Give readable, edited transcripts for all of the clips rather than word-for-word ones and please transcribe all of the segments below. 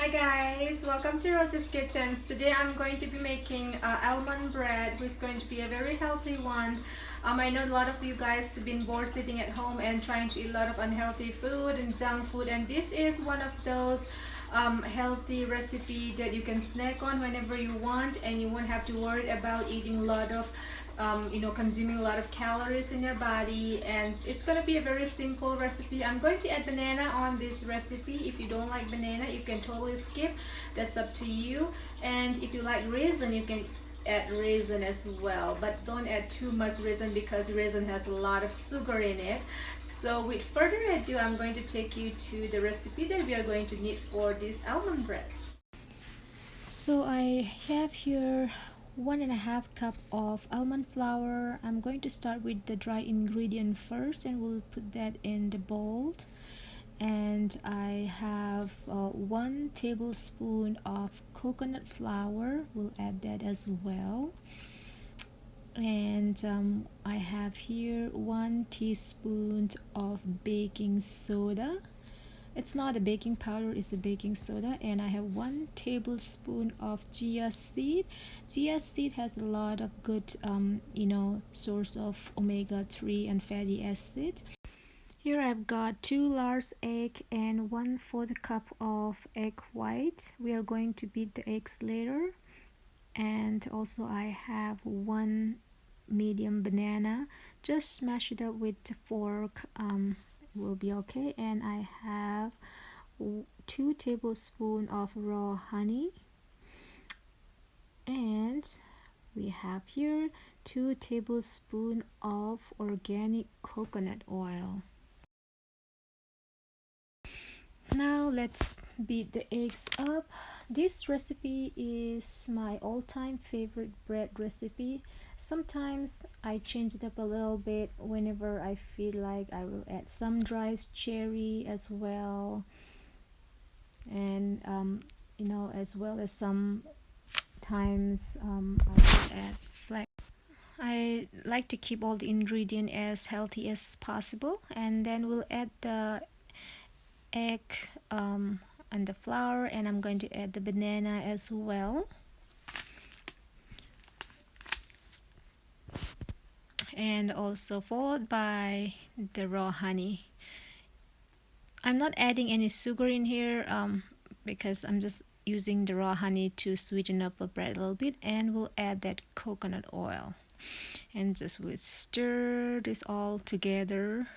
Hi guys, welcome to Rose's Kitchens. Today I'm going to be making almond bread, which is going to be a very healthy one. I know a lot of you guys have been bored sitting at home and trying to eat a lot of unhealthy food and junk food, and this is one of those healthy recipe that you can snack on whenever you want, and you won't have to worry about eating a lot of consuming a lot of calories in your body. And it's going to be a very simple recipe. I'm going to add banana on this recipe. If you don't like banana, you can totally skip. That's up to you. And if you like raisin, you can add raisin as well, but don't add too much raisin because raisin has a lot of sugar in it. So with further ado, I'm going to take you to the recipe that we are going to need for this almond bread. So I have here 1.5 cup of almond flour. I'm going to start with the dry ingredient first, and we'll put that in the bowl. And I have 1 tablespoon of coconut flour. We'll add that as well. And I have here 1 teaspoon of baking soda. It's not a baking powder, it's a baking soda. And I have 1 tablespoon of chia seed. Chia seed has a lot of good source of omega-3 and fatty acid. Here I've got 2 large egg and 1/4 cup of egg white. We are going to beat the eggs later. And also I have 1 medium banana. Just smash it up with the fork. Will be okay. And I have 2 tablespoons of raw honey, and we have here 2 tablespoons of organic coconut oil. Now let's beat the eggs up. This recipe is my all-time favorite bread recipe. Sometimes I change it up a little bit whenever I feel like. I will add some dried cherry as well, and as well as sometimes I will add flax. I like to keep all the ingredients as healthy as possible, and then we'll add the egg and the flour, and I'm going to add the banana as well, and also followed by the raw honey. I'm not adding any sugar in here because I'm just using the raw honey to sweeten up the bread a little bit. And we'll add that coconut oil, and just we'll stir this all together.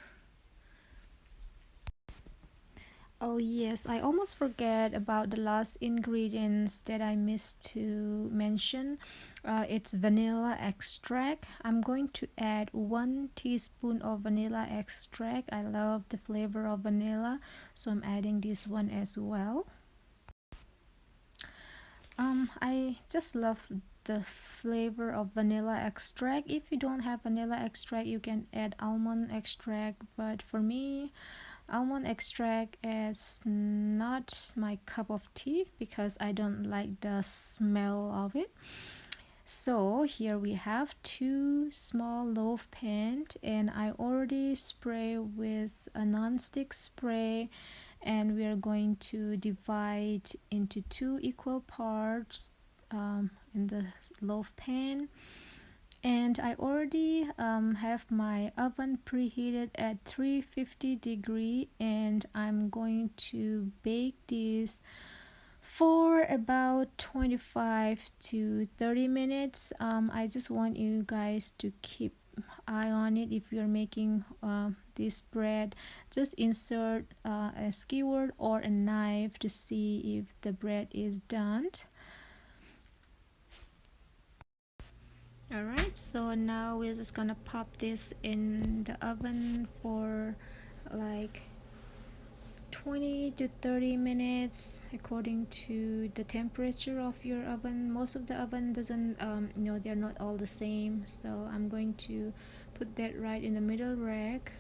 Oh yes, I almost forget about the last ingredients that I missed to mention. It's vanilla extract. I'm going to add 1 teaspoon of vanilla extract. I love the flavor of vanilla, so I'm adding this one as well. I just love the flavor of vanilla extract. If you don't have vanilla extract, you can add almond extract, but for me, almond extract is not my cup of tea because I don't like the smell of it. So here we have 2 small loaf pans, and I already spray with a non-stick spray, and we are going to divide into 2 equal parts in the loaf pan. And I already have my oven preheated at 350 degree, and I'm going to bake this for about 25 to 30 minutes. I just want you guys to keep eye on it. If you're making this bread, just insert a skewer or a knife to see if the bread is done. Alright, so now we're just gonna pop this in the oven for like 20 to 30 minutes according to the temperature of your oven. Most of the oven doesn't they're not all the same, so I'm going to put that right in the middle rack.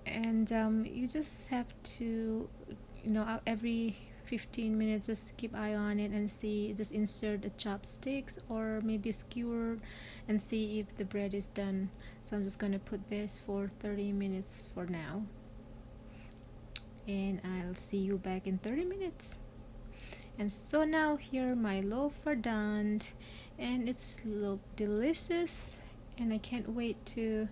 And you just have to every 15 minutes just keep eye on it and see, just insert a chopsticks or maybe a skewer and see if the bread is done. So I'm just gonna put this for 30 minutes for now. and I'll see you back in 30 minutes. And so now here my loaf are done, and it's look delicious, and I can't wait to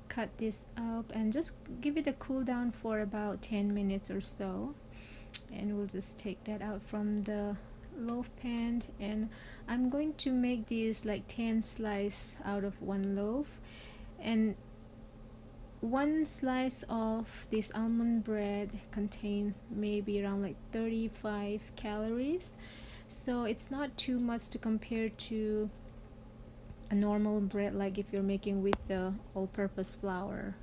cut this up and just give it a cool down for about 10 minutes or so. And we'll just take that out from the loaf pan, and I'm going to make these like 10 slices out of one loaf, and one slice of this almond bread contain maybe around like 35 calories, so it's not too much to compare to a normal bread, like if you're making with the all-purpose flour.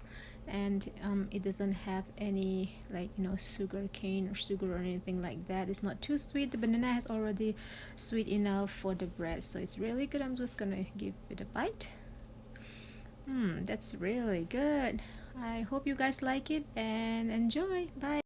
And it doesn't have any, like, sugar cane or sugar or anything like that. It's not too sweet. The banana has already sweet enough for the bread, so it's really good. I'm just gonna give it a bite. That's really good. I hope you guys like it and enjoy. Bye.